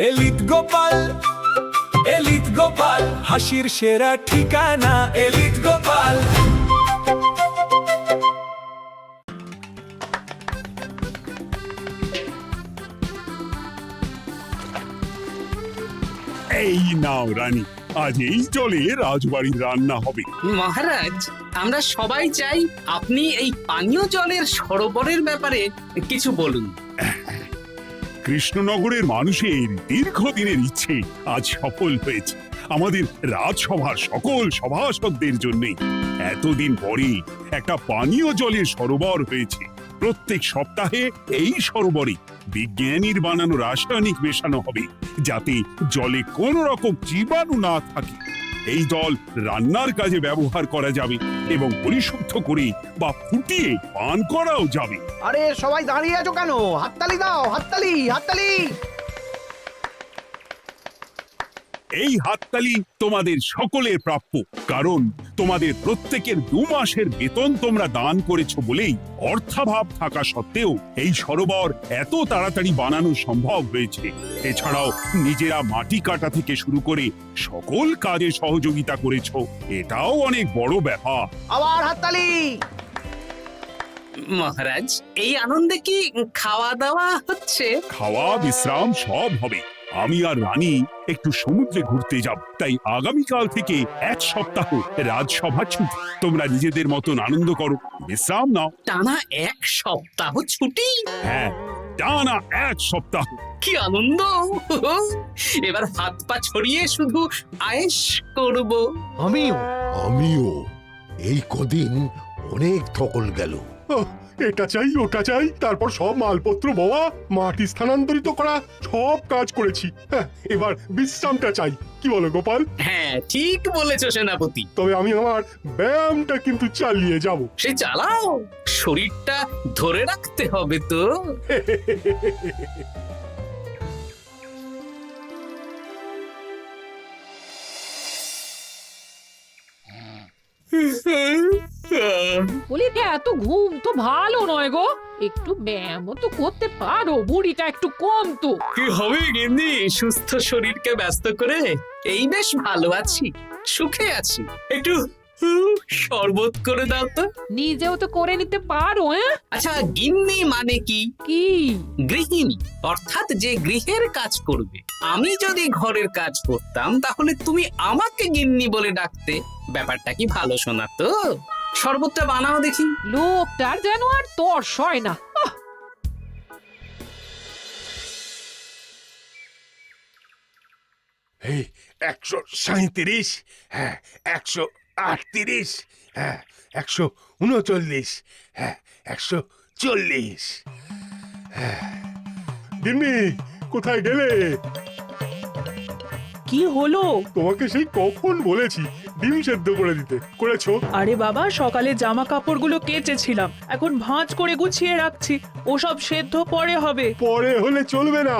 Elite Gopal, elite Gopal, হাসির সেরা ঠিকানা এলিট গোপাল। এই নাও রানী, আজ এই জলে রাজবাড়ির রান্না হবে। মহারাজ, আমরা সবাই চাই আপনি এই পানীয় জলের সরোবরের ব্যাপারে কিছু বলুন। কৃষ্ণনগরের মানুষের দীর্ঘদিনের ইচ্ছে আজ সফল হয়েছে। আমাদের রাজসভার সকল সভাসদদের জন্য এতদিন পরে একটা পানীয় জলের সরোবর হয়েছে। প্রত্যেক সপ্তাহে এই সরোবরে বিজ্ঞানীর বানানো রাসায়নিক মেশানো হবে, যাতে জলে কোনো রকম জীবাণু না থাকে। এই জল রান্নার কাজে ব্যবহার করা যাবে এবং পরিশুদ্ধ করে বা ফুটিয়ে পান করাও যাবে। আরে সবাই দাঁড়িয়ে আছো কেন? হাততালি দাও, হাততালি, হাততালি। এই হাততালি তোমাদের সকলের প্রাপ্য, কারণ তোমাদের প্রত্যেকের 2 মাসের বেতন তোমরা দান করেছো বলেই অর্থাভাব থাকা সত্ত্বেও এই সরোবর এত তাড়াতাড়ি বানানো সম্ভব হয়েছে। এছাড়াও নিজেরা মাটি কাটা থেকে শুরু করে সকল কাজে সহযোগিতা করেছো, এটাও অনেক বড় ব্যাপার। আবার হাততালি। মহারাজ, এই আনন্দে কি খাওয়া দাওয়া হচ্ছে? খাওয়া বিশ্রাম সব হবে। আমি আর রানী একটু সমুদ্রে ঘুরতে যাব, তাই আগামীকাল থেকে 1 সপ্তাহ রাজসভা ছুটি। তোমরা নিজেদের মতন আনন্দ করো, বিশ্রাম নাও। টানা 1 সপ্তাহ ছুটি? হ্যাঁ, টানা 1 সপ্তাহ। কি আনন্দ! এবার হাত পা ছড়িয়ে শুধু আয়েশ করব। আমিও এই কদিন অনেক ধকল গেল। এটা চাই ওটা চাই, তারপর সব মালপত্র বাবা মাটি স্থানান্তরিত করা সব কাজ করেছি। হ্যাঁ, এবার বিশ্রামটা চাই। কি বলো গোপাল? হ্যাঁ, ঠিক বলেছো সেনাপতি। তবে আমি আমার ব্যায়ামটা কিন্তু চালিয়ে যাব। সে চালাও, শরীরটা ধরে রাখতে হবে তো। বলি এত ঘুম তো ভালো নয় গো, একটু ব্যায়ামও তো করতে পারো, বুড়িটা একটু কম তো। কি হবে গিন্নি, সুস্থ শরীরকে ব্যস্ত করে এই বেশ ভালো আছি, সুখে আছি। একটু শরবত করে দাও তো। নিজেও তো করে নিতে পারো। আচ্ছা, গিন্নি মানে কি? কি? গৃহিণী, অর্থাৎ যে গৃহের কাজ করবে। আমি যদি ঘরের কাজ করতাম তাহলে তুমি আমাকে গিন্নি বলে ডাকতে। ব্যাপারটা কি ভালো শোনা তো? শরবতটা বানাও দেখি। লোকটার যেন আর তর্স হয় না। এই 137, হ্যাঁ 138, হ্যাঁ 139, হ্যাঁ 140। হ্যাঁ, গিন্নি কোথায় গেলে? কি হলো? তোমাকে সেই কখন বলেছি ডিম সেদ্ধ করে দিতে, করেছো? আরে বাবা, সকালে জামা কাপড়গুলো কেচেছিলাম, এখন ভাঁজ করে গুছিয়ে রাখছি। ওসব সেদ্ধ পরে হবে। পরে হলে চলবে না,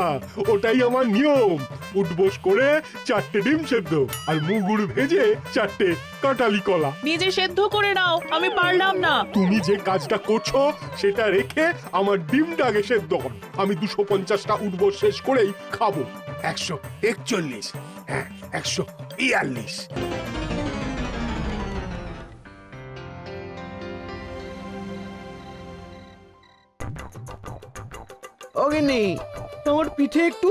ওটাই আমার নিয়ম। উঠবোস করে 4টে ডিম সেদ্ধ আর মুগুর ভেজে 4টে কাঁটালি কলা। নিজে সেদ্ধ করে নাও, আমি পারলাম না। তুমি যে কাজটা করছো সেটা রেখে আমার ডিমটা আগে সেদ্ধ করো। আমি 250টা উঠবোস শেষ করেই খাবো। 141, হ্যাঁ 142। ও গিন্নি, তোমার পিঠে একটু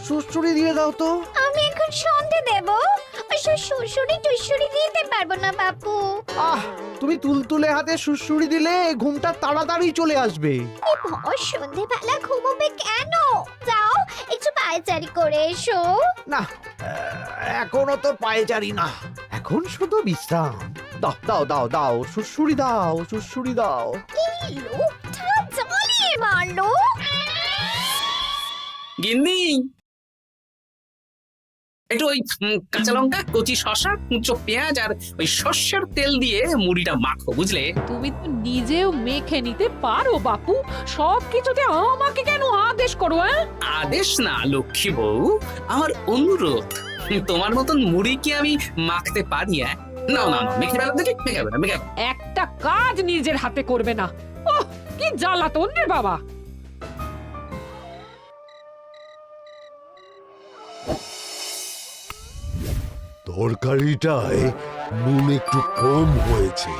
সুড়সুড়ি দিয়ে দাও তো। আমি এখন সন্ধে দেব, ওসব সুড়সুড়ি টুসুড়ি দিতে পারবো না বাপু। আহ, তুমি তুলতুলে হাতে সুড়সুড়ি দিলে ঘুমটা তাড়াতাড়ি চলে আসবে। এই ভর সন্ধেবেলা ঘুমোবে কেন? যাও একটু পায়চারি করে এসো। না, এখনো তো পায়চারি না, এখন শুধু বিশ্রাম। দাও দাও দাও দাও, সুড়সুড়ি দাও, সুড়সুড়ি দাও। এই লোকটা জ্বালিয়ে মারলো। গিন্নি, একটু ওই কাঁচা লঙ্কা, কচি শসা, কুচো পেঁয়াজ আর ওই সর্ষের তেল দিয়ে মুড়িটা মাখো, বুঝলে? তুমি তো নিজেও মেখে নিতে পারো বাপু, সব কিছুতে আমাকে কেন আদেশ করো? আদেশ না লক্ষ্মী বউ, আমার অনুরোধ। তোমার মতন মুড়ি কি আমি মাখতে পারি? না না না, মেখে ফেলো দেখি, মেখে ফেলো, মেখে ফেলো। একটা কাজ নিজের হাতে করবে না। ওহ, কি জ্বালাতন রে বাবা। তরকারিটায় নুন একটু কম হয়েছে,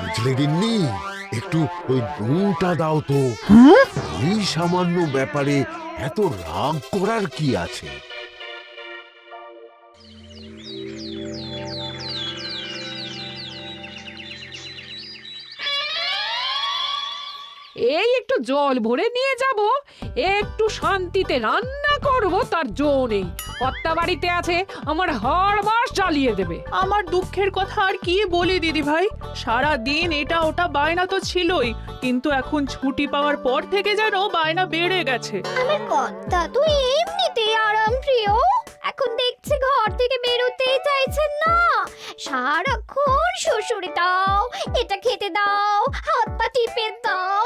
বুঝলে গিন্নি? একটু ওই নুনটা দাও তো। এই সামান্য ব্যাপারে এত রাগ করার কি আছে? এই একটু জল ভরে নিয়ে যাব, একটু শান্তিতে রান্না করব তার জো নেই। কর্তা বাড়িতে আছে, আমার হাড় বাস জ্বালিয়ে দেবে। আমার দুঃখের কথা আর কি বলি দিদি ভাই, সারা দিন এটা ওটা বায়না তো ছিলই, কিন্তু এখন ছুটি পাওয়ার পর থেকে যেন বায়না বেড়ে গেছে। আমার কর্তা তো এমনিতেই আরাম প্রিয়, এখন দেখছি ঘর থেকে বেরোতেই চাইছেন না। সারাক্ষণ শ্বশুরে দাও, এটা খেতে দাও, হাত পা টিপে দাও।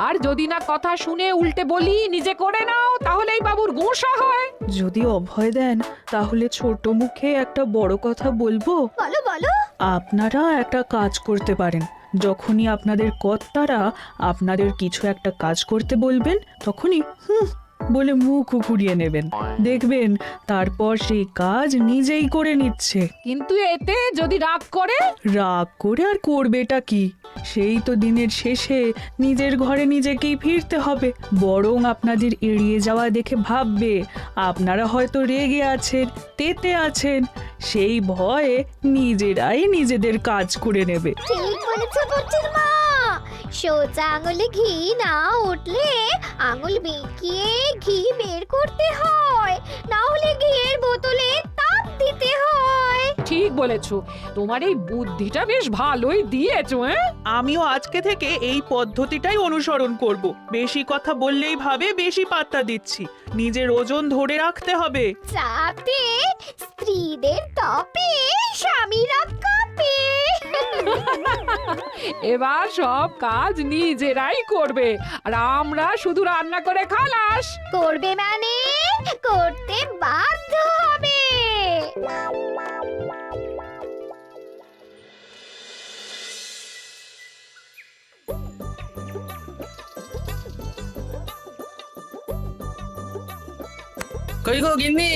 আর যদি না কথা শুনে উল্টে বলি নিজে করে নাও, তাহলেই বাবুর গোসা হয়। যদি অভয় দেন তাহলে ছোট মুখে একটা বড় কথা বলবো। বলো বলো। আপনারা একটা কাজ করতে পারেন, যখনই আপনাদের কর্তারা আপনাদের কিছু একটা কাজ করতে বলবেন তখনই বলে মুখ ঘুরিয়ে নেবেন, দেখবেন তারপর সেই কাজ নিজেই করে নিচ্ছে। কিন্তু এতে যদি রাগ করে? রাগ করে আর করবেটা কি, সেই তো দিনের শেষে নিজের ঘরে নিজেকেই ফিরতে হবে। বরং আপনাদের এড়িয়ে যাওয়া দেখে ভাববে আপনারা হয়তো রেগে আছেন, তেতে আছেন, সেই ভয়ে নিজেরাই নিজেদের কাজ করে নেবে। ঠিক বলেছ বুদ্ধির মা। সোজা আঙুলে ঘি না উঠলে আঙুল বেঁকিয়ে ঘি বের করতে হয়, না হলে ঘিয়ের বোতলে তাপ দিতে হয়। ঠিক বলেছো, তোমার এই বুদ্ধিটা বেশ ভালোই দিয়েছো। আমিও আজকে থেকে এই পদ্ধতিটাই অনুসরণ করব। বেশি কথা বললেই ভাবে বেশি পাত্তা দিচ্ছি, নিজের ওজন ধরে রাখতে হবে, যাতে স্ত্রীদের তপে স্বামীরা কাঁপে। এবার সব কাজ নিজেরাই করবে, আর আমরা শুধু রান্না করে খালাস। করবে মানে করতে বাধ্য হবে। কই গো গিন্নি,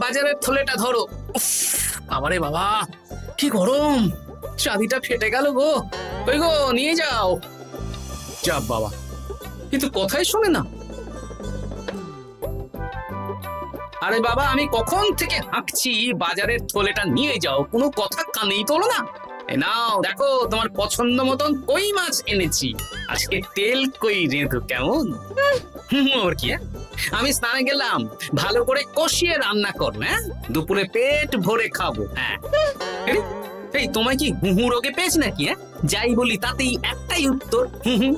বাজারের থলেটা ধরো। উফ, বাবারে বাবা, কি গরম, চাবিটা ফেটে গেল গো। কই গো, নিয়ে যাও। যা বাবা, কিন্তু কথাই শোনে না। আরে বাবা, আমি কখন থেকে হাঁকছি বাজারের থলেটা নিয়ে যাও, কোনো কথা কানেই তোলো না। এ নাও দেখো, তোমার পছন্দ মতন কই মাছ এনেছি, আজকে তেল কই রেঁধো কেমন। ওর কি, আমি স্নানে গেলাম, ভালো করে কষিয়ে রান্না কর, হ্যাঁ, দুপুরে পেট ভরে খাবো। হ্যাঁ, এই তোমায় কি হুহু রোগে পেয়েছে নাকি? হ্যাঁ, যাই বলি তাতেই একটাই উত্তর, হুহু।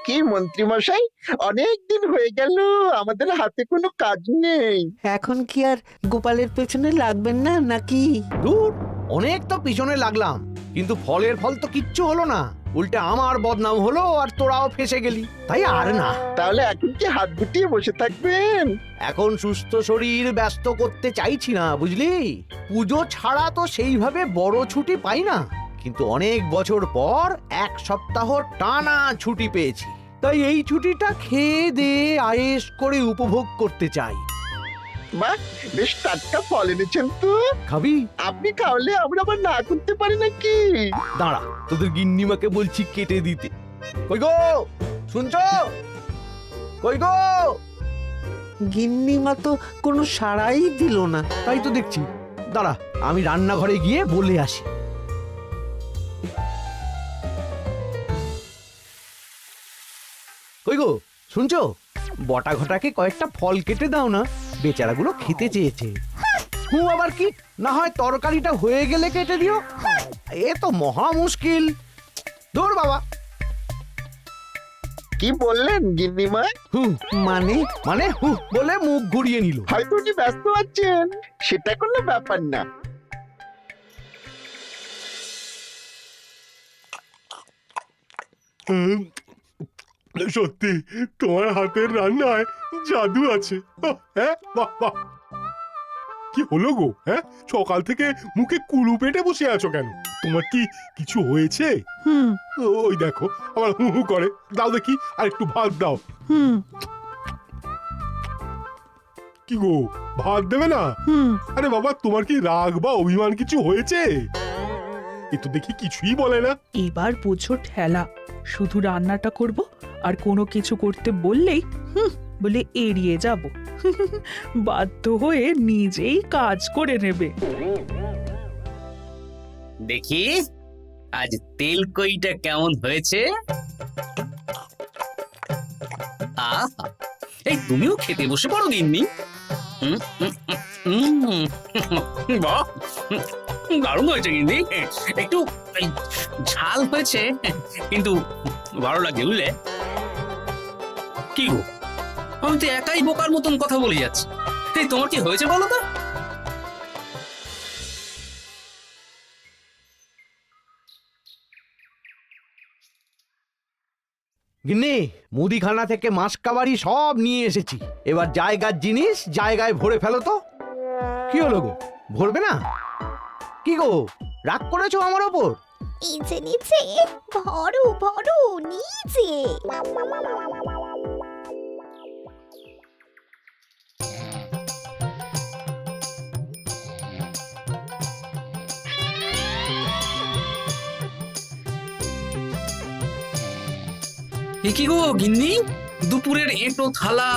কি মন্ত্রী মশাই, অনেক দিন হয়ে গেল আমাদের হাতে কোনো কাজ নেই। এখন কি আর গোপালের পেছনে লাগবেন না নাকি? দূর, অনেক তো পিছনে লাগলাম, কিন্তু ফলের ফল তো কিচ্ছু হলো না, উল্টে আমার বদনাম হলো আর তোরাও ফেসে গেলি। তাই আর না। তাহলে এখন কি হাত গুটিয়ে বসে থাকবেন? এখন সুস্থ শরীর ব্যস্ত করতে চাইছি না, বুঝলি? পুজো ছাড়া তো সেইভাবে বড় ছুটি পাই না, কিন্তু অনেক বছর পর এক সপ্তাহ টানা ছুটি পেয়েছি, তাই এই ছুটিটা খেয়ে দিয়ে আয়েশ করে উপভোগ করতে চাই। মা, বেশ টাটকা ফল এনেছেন তো। খাবি? আপনি খাওয়ালে আমরা আবার না করতে পারি নাকি? দাঁড়া, তোদের গিন্নিমাকে বলছি কেটে দিতে। কই গো, শুনছো? কই গো? গিন্নিমা তো কোনো সাড়াই দিল না, তাই তো দেখছি। দাঁড়া, আমি রান্নাঘরে গিয়ে বলে আসি। কই গো, শুনছো? বটা ঘটাকে কয়েকটা ফল কেটে দাও না, বেচারাগুলো খেতে চেয়েছে। আবার কি, না হয় তরকারিটা হয়ে গেলে কেটে দিও। এ তো মহা মুশকিল। দূর বাবা। কি বললেন গিন্নিমা? মানে মানে বলে মুখ ঘুরিয়ে নিল। হয়তো উনি ব্যস্ত আছেন, সেটা কোনো ব্যাপার না। সত্যি তোমার হাতের রান্নায় জাদু আছে। হ্যাঁ, বাহ বাহ। কি হলো গো? হ্যাঁ, সকাল থেকে মুখে কুলু পেটে বসে আছো কেন? তোমার কি কিছু হয়েছে? ওই দেখো আবার হু হু করে। দাও দেখি, আর একটু ভাত দাও। কি গো, ভাত দেবে না? আরে বাবা, তোমার কি রাগ বা অভিমান কিছু হয়েছে? এ তো দেখি কিছুই বলে না। এবার বুঝো ঠেলা, শুধু রান্নাটা করব আর কোনো কিছু করতে বললেই বলে এড়িয়ে যাব। বাধ্য হয়ে নিজেই কাজ করে নেবে। দেখি আজ তেল কইটা কেমন হয়েছে। আহা, এই তুমিও খেতে বসে পড়ো গিন্নি। বাহ, দারুণ হয়েছে গিন্নি। একটু এই ঝাল হয়েছে কিন্তু ভালো লাগে বুঝলে। কি গো, আমি তো একাই বোকার মতন কথা বলে যাচ্ছি। এই তোমার কি হয়েছে বলো তো? গিন্নি, মুদিখানা থেকে মাসকাবারি সব নিয়ে এসেছি। এবার জায়গার জিনিস জায়গায় ভরে ফেলো তো। কি হলো গো, ভরবে না? কি গো, রাগ করেছো আমার ওপর? নিচে নিচে ভরো ভরো নিচে। এ কি গো গিন্নি, দুপুরের এঁটো থালা,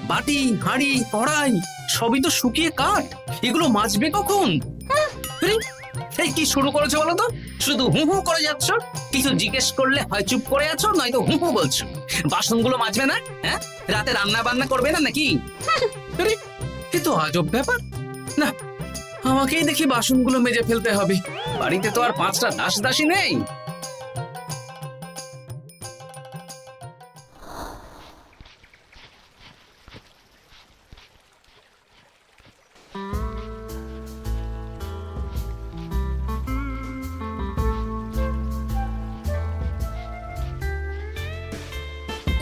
বাটি, হাঁড়ি, কড়াই সবই তো শুকিয়ে কাঠ। এগুলো মাজবে কখন? আরে, এই কি শুরু করেছো বলো তো? শুধু হু হু করে যাচ্ছ। কিছু জিজ্ঞেস করলে হয় চুপ করে আছো, নয়তো হু হু বলছো। বাসনগুলো মাজবে না? হ্যাঁ, রাতে রান্না বান্না করবে না নাকি? আরে, এ তো আজব ব্যাপার। না, আমাকেই দেখি বাসনগুলো মেজে ফেলতে হবে। বাড়িতে তো আর 5টা দাস দাসী নেই।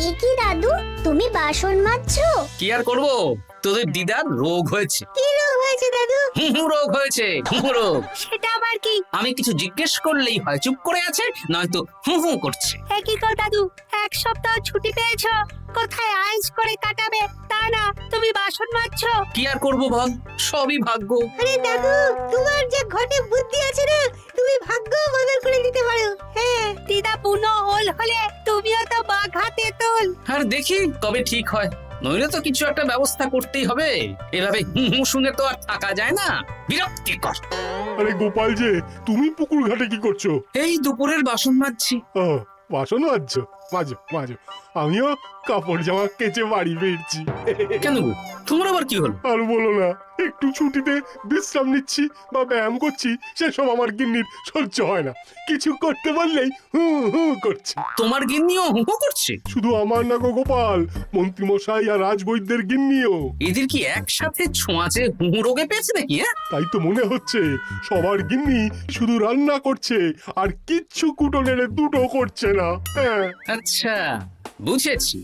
এ কি দাদু, তুমি বাসন মাজছো? কি আর করবো, তোদের দিদার রোগ হয়েছে। কি রোগ হয়েছে দাদু? হুহু রোগ হয়েছে, হুহু রোগ। সেটা আবার কি? আমি কিছু জিজ্ঞেস করলেই হয় চুপ করে আছে, নয়তো হু হু করছে। এ কি গো দাদু, 1 সপ্তাহ ছুটি পেয়েছো, কোথায় আইস করে কাটাবে তা না তুমি বাসন মাজছো? কি আর করবো বল, সবই ভাগ্য। আরে দাদু, তোমার যে ঘটে বুদ্ধি আছে না, তুমি ভাগ্য বদল করে দিতে পারো। হ্যাঁ, দিদা পুনো হল হলে তুমিও তো বাঘাতে তোল। আর দেখি কবে ঠিক হয়, নইলে তো কিছু একটা ব্যবস্থা করতেই হবে। এভাবে হু হু শুনে তো আর থাকা যায় না, বিরক্তিকর। আরে গোপাল যে, তুমি পুকুর ঘাটে কি করছো? এই দুপুরের বাসন মাজছি। ও, বাসন মাজছো? মাজো মাজো, আমিও কাপড় জামা কেচে বাড়ি ফিরছি। কেন গো, তোমার আবার কি হলো? আর বলো না, একটু ছুটিতে বিশ্রাম নিচ্ছি বা ব্যায়াম করছি, সেসব আমার গিন্নির সহ্য হয় না। কিছু করতে বললেই হু হু করছে। তোমার গিন্নিও হু হু করছে? শুধু আমার না গো গোপাল, মন্ত্রীমশাই আর রাজবৈদ্যের গিন্নিও। এদের কি একসাথে ছোঁয়াচে হু হু রোগে পেয়েছে নাকি? হ্যাঁ, তাই তো মনে হচ্ছে সবার গিন্নি শুধু রান্না করছে আর কিচ্ছু কুটো নেড়ে দুটো করছে না। হ্যাঁ, আচ্ছা বুঝেছি,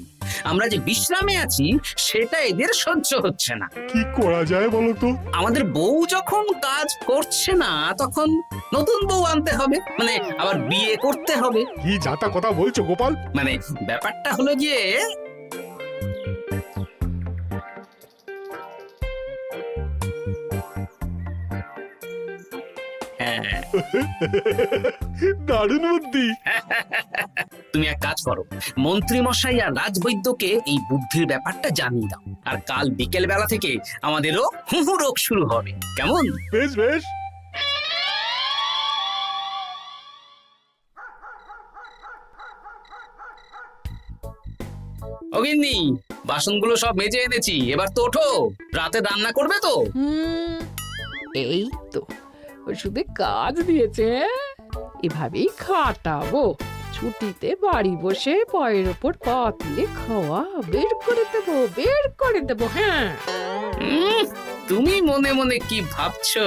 আমরা যে বিশ্রামে আছি সেটা এদের সহ্য হচ্ছে না। কি করা যায় বলো তো? আমাদের বউ যখন কাজ করছে না, তখন নতুন বউ আনতে হবে, মানে আবার বিয়ে করতে হবে। কি যাতা কথা বলছো গোপাল? মানে ব্যাপারটা হলো গিয়ে, হ্যাঁ, দারুণ বুদ্ধি। তুমি এক কাজ করো, মন্ত্রী মশাই আর রাজবৈদ্যকে এই বুদ্ধির ব্যাপারটা জানিয়ে দাও। আর কাল বিকেল বেলা থেকে আমাদেরও হুহু রোগ শুরু হবে, কেমন? বেশ বেশ। অগিন্নি, বাসনগুলো সব মেজে এনেছি, এবার তো ওঠো। রাতে রান্না করবে তো? এই তো ওষুধে কাজ দিয়েছে। এভাবেই খাটাবো। ছুটিতে বাড়ি বসে পায়ের ওপর পা তুলে খাওয়া বের করে দেবো, বের করে দেবো। হ্যাঁ, তুমি মনে মনে কি ভাবছো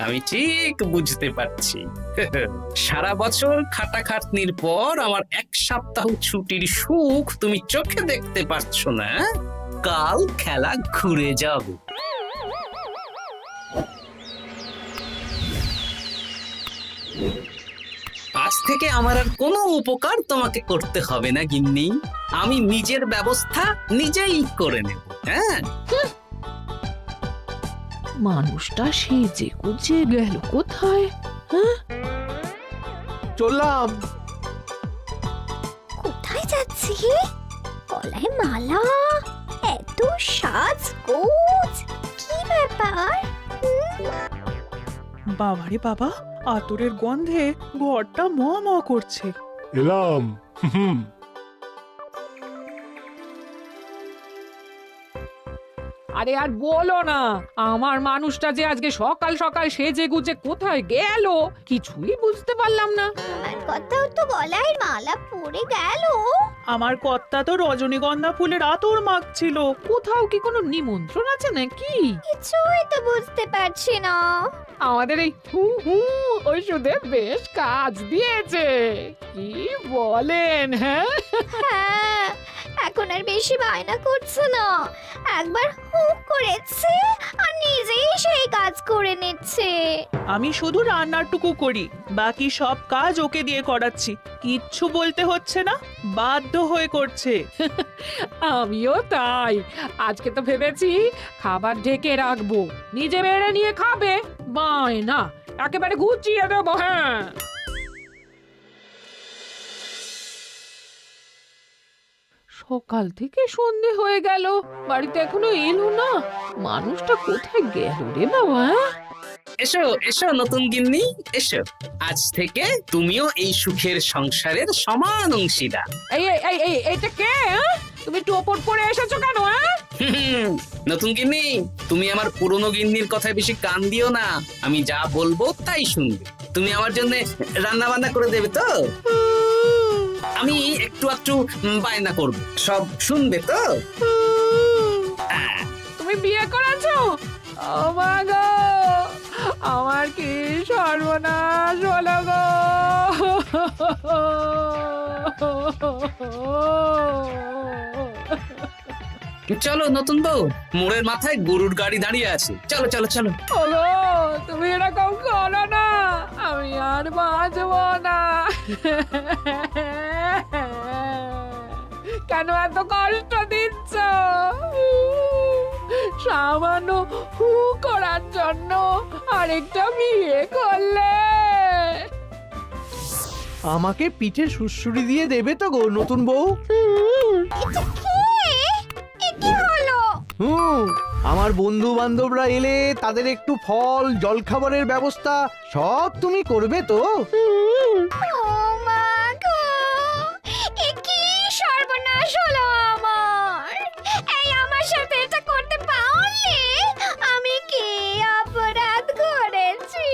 আমি ঠিক বুঝতে পারছি। সারা বছর খাটাখাটনির পর আমার 1 সপ্তাহ ছুটির সুখ তুমি চোখে দেখতে পারছো না। কাল খেলা ঘুরে যাবে। আজ থেকে আমার আর কোনো উপকার তোমাকে করতে হবে না গিন্নি, আমি নিজের ব্যবস্থা নিজেই করে নেব। হ্যাঁ, মানুষটা সেজে গুজে গেল কোথায়? চললাম। কোথায় যাচ্ছি? গলায় মালা, এত সাজগোজ, কি ব্যাপার? বাবারে বাবা, আতরের গন্ধে ঘরটা ম ম করছে। এলাম। হুম। আরে আর বলো না, আমার মানুষটা যে আজকে সকাল সকাল সেজে গুজে কোথায় গেল কিছুই বুঝতে পারলাম না। আমার কথাও তো গলায় মালা পড়ে গেল। আমার কর্তা তো রজনীগন্ধা ফুলের আতর মাখছিল। কোথাও কি কোনো নিমন্ত্রণ আছে নাকি? কিছুই তো বুঝতে পারছি না। আমাদের এই হু হু ওষুধে বেশ কাজ দিয়েছে, কি বলেন? হ্যাঁ, হ্যাঁ, এখন আর বেশি বায়না করছে না। একবার হুক করেছে আর নিজেই সেই কাজ করে নিচ্ছে। আমি শুধু রান্নাটুকু করি, বাকি সব কাজ ওকে দিয়ে করাচ্ছি। কিচ্ছু বলতে হচ্ছে না, বাধ্য হয়ে করছে। আমিও তাই। আজকে তো ভেবেছি খাবার ঢেকে রাখবো, নিজে বেড়ে নিয়ে খাবে। বায়না একেবারে গুছিয়ে দেবো। হ্যাঁ, সকাল থেকে সন্ধে হয়ে গেল, বাড়িতে এখনো এলো না। মানুষটা কোথায় গেল রে বাবা? এসো এসো নতুন গিন্নি, এসো। আজ থেকে তুমিও এই সুখের সংসারের সমান অংশীদার। এই এই এই এই এইটা কে? হ্যাঁ? তুমি একটু ওপর পড়ে এসেছো কেন? হ্যাঁ, নতুন গিন্নি, তুমি আমার পুরনো গিন্নির কথায় বেশি কান দিও না। আমি যা বলবো তাই শুনবে। তুমি আমার জন্য রান্না বান্না করে দেবে তো? আমি একটু একটু বায়না করব, সব শুনবে তো? তুমি বিয়ে করেছো? ও মা গো, আমার কি সর্বনাশ হলো গো! চলো নতুন বউ, মোড়ের মাথায় গরুর গাড়ি দাঁড়িয়ে আছে, চলো চলো চলো। ওগো, তুমি এরকম করো না, আমি আর বাঁচবো না। কেন এত কষ্ট দিচ্ছ? সামান্য হু করার জন্য আরেকটা বিয়ে করলে? আমাকে পিঠে সুড়সুড়ি দিয়ে দেবে তো গো নতুন বউ? এটা কি? এ কি হলো? আমার বন্ধু বান্ধবরা এলে তাদের একটু ফল জলখাবারের ব্যবস্থা সব তুমি করবে তো? ও মা গো, এ কি সর্বনাশ হলো আমার! এই আমার সাথে এটা করতে পারলে আমি কি অপরাধ করেছি?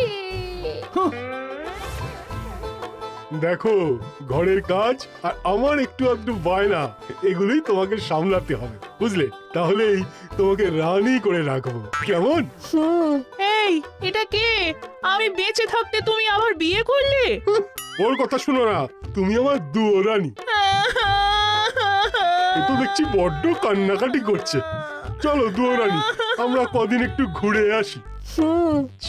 দেখো, ঘরের কাজ আর আমার একটু আধটু বায়না, এগুলোই তোমাকে সামলাতে হবে, বুঝলে? তাহলেই তোমাকে রানী করে রাখবো, কেমন? এই, এটা কে? আমি বেঁচে থাকতে তুমি আবার বিয়ে করলে? ওর কথা শুনো না, তুমি আমার দুয়ো রানী। এ তো দেখছি বড্ড কান্নাকাটি করছে। চলো দুয়ো রানী, আমরা কদিন একটু ঘুরে আসি।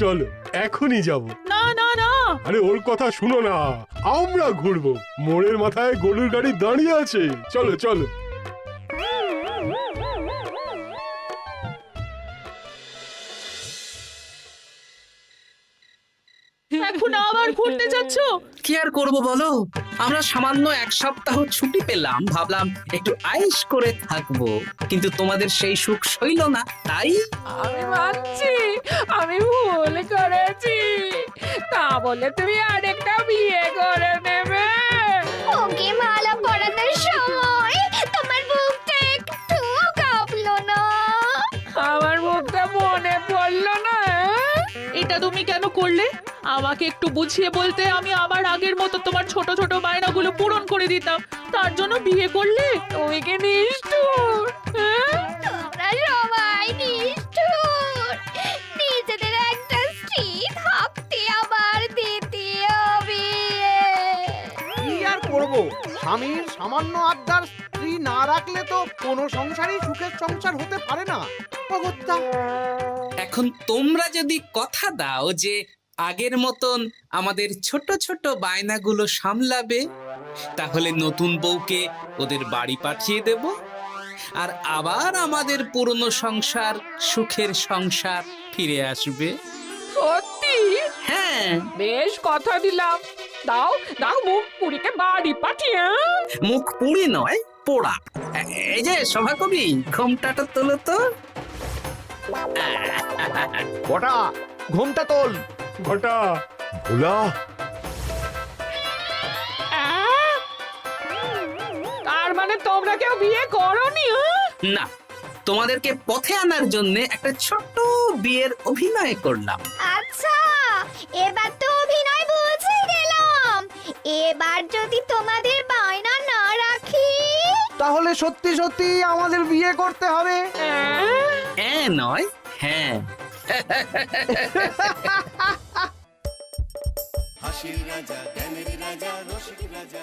চলো, এখনই যাবো। না না না, আরে ওর কথা শুনো না, আমরা ঘুরবো। মোড়ের মাথায় গরুর গাড়ি দাঁড়িয়ে আছে, চলো চলো। এখন আবার ঘুরতে যাচ্ছ? কি আর করবো বলো, আমরা সামান্য এক সপ্তাহ ছুটি পেলাম, ভাবলাম একটু আয়েশ করে থাকবো, কিন্তু তোমাদের সেই সুখ সইল না, তাই আমি মানছি আমি ভুল করেছি, তা বলে তুমি আরেকটা বিয়ে করে নেবে? ওকে মালা পরানোর সময় তোমার বুকটা একটু কাঁপলো না? আমার মুখটা মনে পড়লো না? এটা তুমি কেন করলে? আমাকে একটু বুঝিয়ে বলতে আমি আবার আগের মতো তোমার ছোট ছোট বায়নাগুলো পূরণ করে দিতাম। তার জন্য বিয়ে করলে? তুমি কি নিষ্ঠুর? হ্যাঁ? তোমরা সবাই নিষ্ঠুর। নিজেদের একটা স্ত্রী থাকতে আবার দ্বিতীয় বিয়ে। কি আর করবো, স্বামীর সামান্য আবদার স্ত্রী না রাখলে তো কোনো সংসারই সুখের সংসার হতে পারে না। অগত্যা এখন তোমরা যদি কথা দাও যে আগের মতন আমাদের ছোট ছোট বায়নাগুলো সামলাবে, তাহলে নতুন বউকে ওদের বাড়ি পাঠিয়ে দেব, আর আবার আমাদের পুরনো সংসার, সুখের সংসার ফিরে আসবে। সত্যি? হ্যাঁ, বেশ কথা দিলাম। দাও দাও মুখ পুরীকে বাড়ি পাঠিয়ে। মুখ পুড়ি নয়, পোড়া। এই যে সভাকবি, ঘোমটাটা তোলো তো। কটা ঘুমটা তোল। ঘটা ভোলা তার মানে তোমরা কেউ বিয়ে করোনি? না, তোমাদেরকে পথে আনার জন্য একটা ছোট্ট বিয়ের অভিনয় করলাম। আচ্ছা, এবার তো অভিনয় বুঝে গেলাম। এবার যদি তোমাদের বায়না না রাখি, তাহলে সত্যি সত্যি আমাদের বিয়ে করতে হবে। নয়, হ্যাঁ। হাসির রাজা জ্ঞানের রাজা রসিক রাজা